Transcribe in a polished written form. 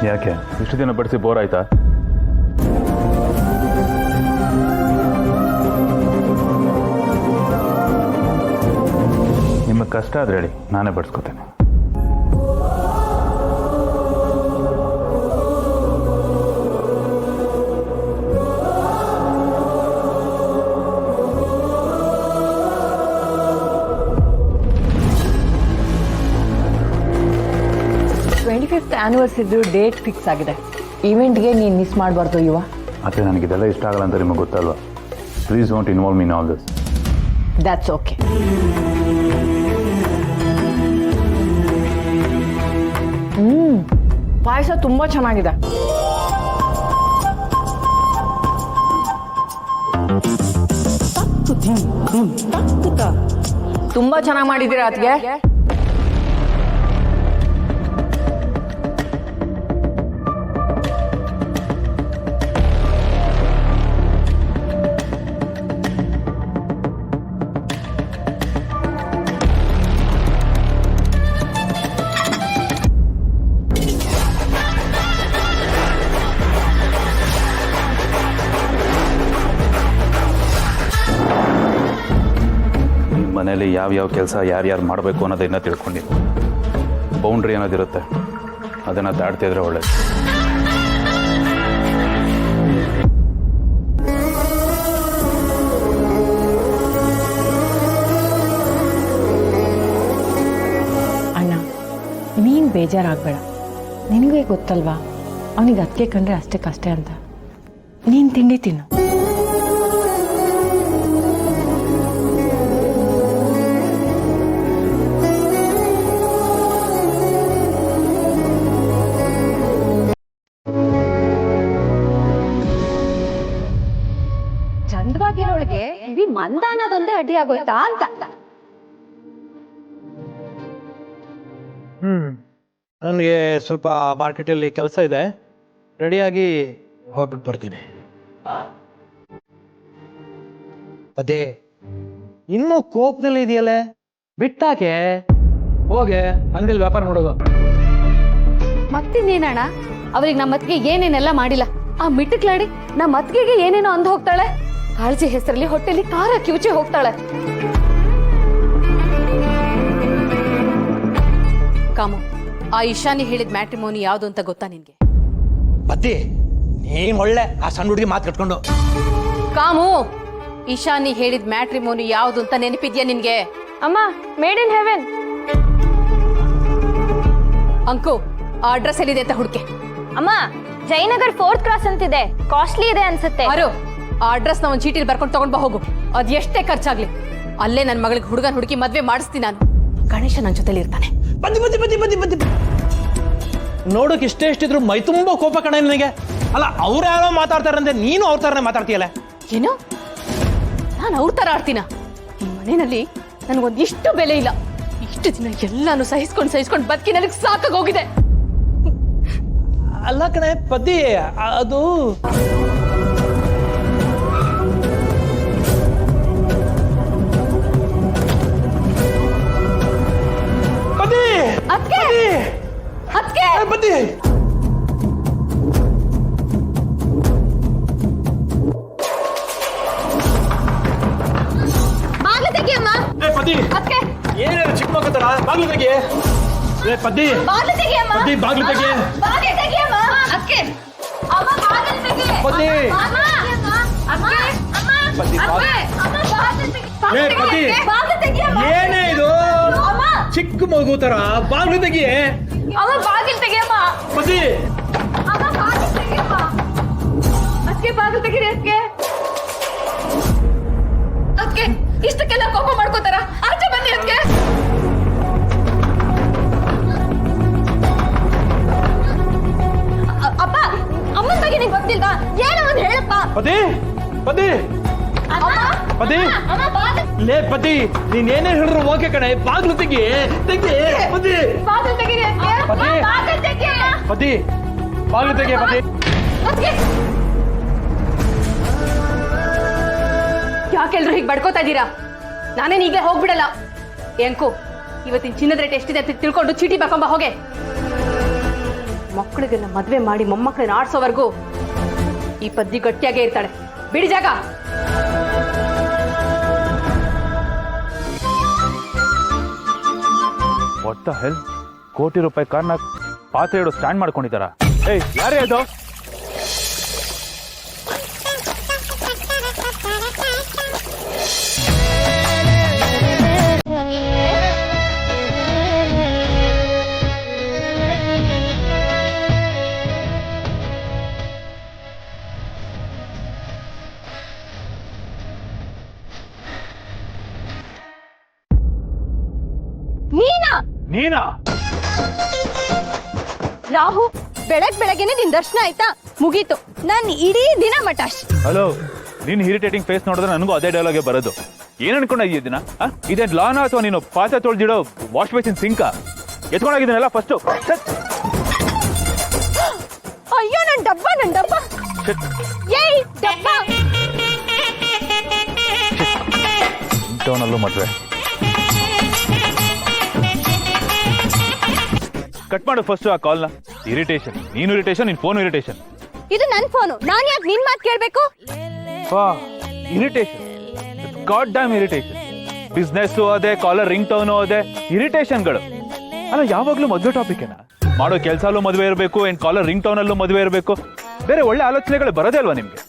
ಯಾಕೆ ಇಷ್ಟು ದಿನ ಬಡಿಸಿ ಬೋರ್ ಆಯ್ತಾ? ನಿಮಗೆ ಕಷ್ಟ ಆದ್ರೆ ಹೇಳಿ, ನಾನೇ ಬಡಿಸ್ಕೊತೇನೆ. ಆನಿವರ್ಸರಿ ಡೇಟ್ ಫಿಕ್ಸ್ ಆಗಿದೆ. ಇವೆಂಟ್ಗೆ ನೀನು ಮಿಸ್ ಮಾಡಬಾರ್ದು ಯುವ. ಮತ್ತೆ ನನಗಿದೆಲ್ಲ ಇಷ್ಟ ಆಗಲ್ಲ ಅಂತ ನಿಮಗೆ ಗೊತ್ತಲ್ವಾ? Please don't involve me in all this. That's okay. ಪಾಯಸ ತುಂಬಾ ಚೆನ್ನಾಗಿದೆ. ತುಂಬಾ ಚೆನ್ನಾಗಿ ಮಾಡಿದ್ದೀರಾ ಅತ್ಗೆ. ಮನೇಲಿ ಯಾವ್ಯಾವ ಕೆಲಸ ಯಾರ್ಯಾರು ಮಾಡಬೇಕು ಅನ್ನೋದನ್ನ ತಿಳ್ಕೊಂಡಿದ್ದು. ಬೌಂಡ್ರಿ ಅನ್ನೋದಿರುತ್ತೆ, ಅದನ್ನು ದಾಟ್ತಿದ್ರೆ ಒಳ್ಳೇದು. ಅಣ್ಣ, ನೀನು ಬೇಜಾರಾಗಬೇಡ. ನಿನಗೆ ಗೊತ್ತಲ್ವಾ ಅವನಿಗೆ ಅದಕ್ಕೆ ಕಂಡ್ರೆ ಅಷ್ಟೇ ಅಂತ. ನೀನು ತಿಂಡಿ ತಿನ್ನು. ಚಂದವಾಗಿರೋಳಿಗೆ ಇಡೀ ಮಂದಾನದೊಂದೇ ಅಡ್ಡಿ ಆಗೋಯ್ತಾ ಅಂತ. ನನಗೆ ಸ್ವಲ್ಪ ಮಾರ್ಕೆಟಲ್ಲಿ ಕೆಲಸ ಇದೆ, ರೆಡಿಯಾಗಿ ಹೋಗ್ಬಿಟ್ಟು ಬರ್ತೀನಿ. ಅದೇ ಇನ್ನೂ ಕೋಪದಲ್ಲಿ ಇದೆಯಲ್ಲ, ಬಿಟ್ಟಾಕೆ ಹೋಗೆ ಅಂಗಡಿಯಲ್ಲಿ ವ್ಯಾಪಾರ ಮಾಡೋದು. ಮತ್ತಿನ್ನೇನಣ್ಣ, ಅವ್ರಿಗೆ ನಮ್ಮ ಅತ್ತಿಗೆ ಏನೇನೆಲ್ಲ ಮಾಡಿಲ್ಲ. ಆ ಮಿಟ್ಟಕ್ಲಾಡಿ ನಮ್ಮ ಅತ್ತಿಗೆಗೆ ಏನೇನೋ ಅಂದು ಹೋಗ್ತಾಳೆ. ಕಾಳಜಿ ಹೆಸರಲ್ಲಿ ಹೊಟ್ಟೆಲಿ ಖಾರ ಕಿವುಚಿ ಹೋಗ್ತಾಳೆ. ಕಾಮು, ಆ ಇಶಾನಿ ಹೇಳಿದ ಮ್ಯಾಟ್ರಿಮೋನಿ ಯಾವುದು ಅಂತ ಗೊತ್ತಾ ನಿನ್ಗೆ? ಬದ್ದಿ ನೀನ್ ಒಳ್ಳೆ ಆ ಸಣ್ಣ ಹುಡುಗಿ ಮಾತು ಕಟ್ಕೊಂಡು. ಕಾಮು, ಇಶಾನಿ ಹೇಳಿದ ಮ್ಯಾಟ್ರಿಮೋನಿ ಯಾವುದು ಅಂತ ನೆನಪಿದ್ಯಾ ನಿನ್ಗೆ? ಅಮ್ಮ, ಮೇಡ್ ಇನ್ ಹೆವೆನ್. ಅಂಕು, ಆ ಅಡ್ರೆಸ್ ಎಲ್ಲಿದೆ ಅಂತ ಹುಡುಕೆ. ಅಮ್ಮ, ಜಯನಗರ್ 4th ಕ್ರಾಸ್ ಅಂತಿದೆ. ಕಾಸ್ಟ್ಲಿ ಇದೆ ಅನ್ಸುತ್ತೆ. ಅರು, ಆ ಅಡ್ರೆಸ್ ನ ಒಂದು ಚೀಟಿಲಿ ಬರ್ಕೊಂಡು ತಗೊಂಡ್ ಬಾ ಹೋಗು. ಅದ್ ಎಷ್ಟೇ ಖರ್ಚಾಗ್ಲಿ ಅಲ್ಲೇ ನನ್ನ ಮಗಳಿಗೆ ಹುಡುಗನ ಹುಡುಕಿ ಮದ್ವೆ ಮಾಡಿಸ್ತೀನಿ ನಾನು. ಗಣೇಶ ನನ್ನ ಜೊತೆಲಿ ಇರ್ತಾನೆ. ಬದ್ದಿ ಬದ್ದಿ ಬದ್ದಿ ಬದ್ದಿ ಬದ್ದಿ ನೋಡೋಕೆ ಎಷ್ಟಿದ್ರು ಮೈ ತುಂಬಾ ಕೋಪ ಕಣ ನನಗೆ. ಅಲ್ಲ, ಅವ್ರು ಯಾರೋ ಮಾತಾಡ್ತಾರಂದ್ರೆ ನೀನು ಅವ್ರ ತರನೇ ಮಾತಾಡ್ತೀಯಲ್ಲ. ಏನು, ನಾನು ಅವ್ರ ತರ ಆಡ್ತೀನ? ಈ ಮನೆಯಲ್ಲಿ ನನಗೊಂದಿಷ್ಟು ಬೆಲೆ ಇಲ್ಲ. ಇಷ್ಟು ದಿನ ಎಲ್ಲಾನು ಸಹಿಸ್ಕೊಂಡು ಬದುಕಿ ನನಗೆ ಸಾಕಾಗೋಗಿದೆ. ಅಲ್ಲ ಕಣೆ ಪದ್ದಿ, ಅದು ಬದ್ದಿ ಬಾಗ್ಲು ತೆಗಿಯಮ್ಮ. ಪದ್ದಿ ಏನೇನು ಚಿಕ್ಕ ಮಕ್ಕಳ ಬಾಗ್ಲು ತೆಗಿ. ಪದ್ದಿ ಬಾಗ್ಲು ತೆಗಿಯಮ್ಮ. ಪದ್ದಿ ಬಾಗ್ಲು ತೆಗಿ. ಬಾಗ್ಲು ತೆಗಿಯಮ್ಮ. ಅಕ್ಕೆ ಅಮ್ಮ, ಬಾಗ್ಲು ತೆಗಿ. ಪದ್ದಿ ಅಮ್ಮ, ಅಮ್ಮ, ಪದ್ದಿ ಅಮ್ಮ, ಬಾಗ್ಲು ತೆಗಿ. ಪದ್ದಿ ಬಾಗ್ಲು ತೆಗಿಯಮ್ಮ. ಏನೇ ಇದು ಅಮ್ಮ, ಚಿಕ್ಕ ಮಗು ತರ ಬಾಗ್ಲು ತೆಗಿ. ಅಮ್ಮ, ಬಾಗಿಲು ತೆಗಿಯಮ್ಮ. ಪದ್ದಿ ಅಮ್ಮ, ಬಾಗಿಲು ತೆಗಿಯಮ್ಮ. ಅದಕ್ಕೆ ಬಾಗಿಲು ತೆಗೀರಿ. ಅದಕ್ಕೆ ಇಷ್ಟಕ್ಕೆಲ್ಲ ಕೋಪ ಮಾಡ್ಕೋತಾರ? ಆಚೆ ಬನ್ನಿ. ಅದಕ್ಕೆ ಅಪ್ಪ, ಅಮ್ಮನ ಬಗ್ಗೆ ನಿಂಗೆ ಗೊತ್ತಿಲ್ವಾ? ಏನೋ ಒಂದು ಹೇಳಪ್ಪ. ಪದ್ದಿ ಪದ್ದಿ ಪದ್ದಿ ಲೇ ಪದ್ದಿ, ನೀನ್ ಏನೇ ಹೇಳಿದ್ರು ಓಕೆ ಕಣೆ. ಬಾಗ್ಲು ತೆಗಿ ತೆಗಿ ಪದ್ದಿ. ಬಾಗಿಲು ತೆಗೀರಿ. ಪದ್ದಿ ಬಾಗಿಲು ತೆಗಿ. ಪದ್ದಿ ಬಾಗ್ಲು ತೆಗಿ. ಪದ್ದಿ ಯಾಕೆಲ್ರು ಹೀಗೆ ಬಡ್ಕೋತಾ ಇದ್ದೀರಾ? ನಾನೇನು ಈಗಲೇ ಹೋಗ್ಬಿಡಲ್ಲ. ಏನ್ಕು, ಇವತ್ತಿನ ಚಿನ್ನದ ರೇಟ್ ಎಷ್ಟಿದೆ ಅಂತ ತಿಳ್ಕೊಂಡು ಚೀಟಿ ಬರ್ಕೊಂಬ ಹೋಗೆ. ಮಕ್ಕಳಿಗೆಲ್ಲ ಮದ್ವೆ ಮಾಡಿ ಮೊಮ್ಮಕ್ಕಳನ್ನ ಆಡ್ಸೋವರೆಗೂ ಈ ಪದ್ದಿ ಗಟ್ಟಿಯಾಗೇ ಇರ್ತಾಳೆ. ಬಿಡಿ ಜಾಗ. What the hell? ಕೋಟಿ ರೂಪಾಯಿ ಕಾರ್ನ ಪಾತ್ರೆ ಇಡೋ ಸ್ಟ್ಯಾಂಡ್ ಮಾಡ್ಕೊಂಡಿದ್ದಾರಾ? ಏಯ್, ಯಾರೇ ಅದು? ನೀನಾ? ರಾಹು, ಬೆಳಗ್ಗೆನೆ ನಿನ್ ದರ್ಶನ ಆಯ್ತಾ? ಮುಗೀತು, ನಾನ್ ಇಡೀ ದಿನ ಮಟಾಶ್. ಹಲೋ, ನೀನ್ ಇರಿಟೇಟಿಂಗ್ ಫೇಸ್ ನೋಡಿದ್ರೆ ನನಗೂ ಅದೇ ಡೈಲಾಗೆ ಬರೋದು. ಏನ್ ಅನ್ಕೊಂಡಿದ್ದೀನ? ಇದೇನ್ ಲಾನ ಅಥವಾ ನೀನು ಪಾತ್ರೆ ತೊಳ್ದಿಡೋ ವಾಶ್ ಬೇಸಿನ್ ಸಿಂಕ? ಎತ್ಕೊಂಡೋಗಿದ್ದೀನಲ್ಲ ಫಸ್ಟು. ಅಯ್ಯೋ, ನನ್ ಡಬ್ಬ ಏಯ್ ಡಬ್ಬ. ಟೌನಲ್ಲೂ ಮದ್ವೆ. ಕಟ್ ಮಾಡು ಫಸ್ಟ್ ಆ ಕಾಲ್ನ. ಇರಿಟೇಷನ್, ನೀನು ಇರಿಟೇಷನ್, ನಿನ್ ಫೋನ್ ಇರಿಟೇಷನ್. ಇದು ನನ್ ಫೋನು, ನಾನ್ ಯಾಕೆ ನಿನ್ ಮಾತು ಕೇಳ್ಬೇಕು? Irritation, god dam irritation. Business ಅದೇ, ಕಾಲರ್ ರಿಂಗ್ ಟೋನು ಅದೇ, ಇರಿಟೇಷನ್ಗಳು. ಅಲ್ಲ, ಯಾವಾಗ್ಲೂ ಮದುವೆ ಟಾಪಿಕ್ನ ಮಾಡೋ ಕೆಲಸಲ್ಲೂ ಮದುವೆ ಇರಬೇಕು, ಏನ್ ಕಾಲರ್ ರಿಂಗ್ ಟೋನಲ್ಲೂ ಮದುವೆ ಇರಬೇಕು. ಬೇರೆ ಒಳ್ಳೆ ಆಲೋಚನೆಗಳು ಬರೋದೇ ಅಲ್ವಾ ನಿಮ್ಗೆ?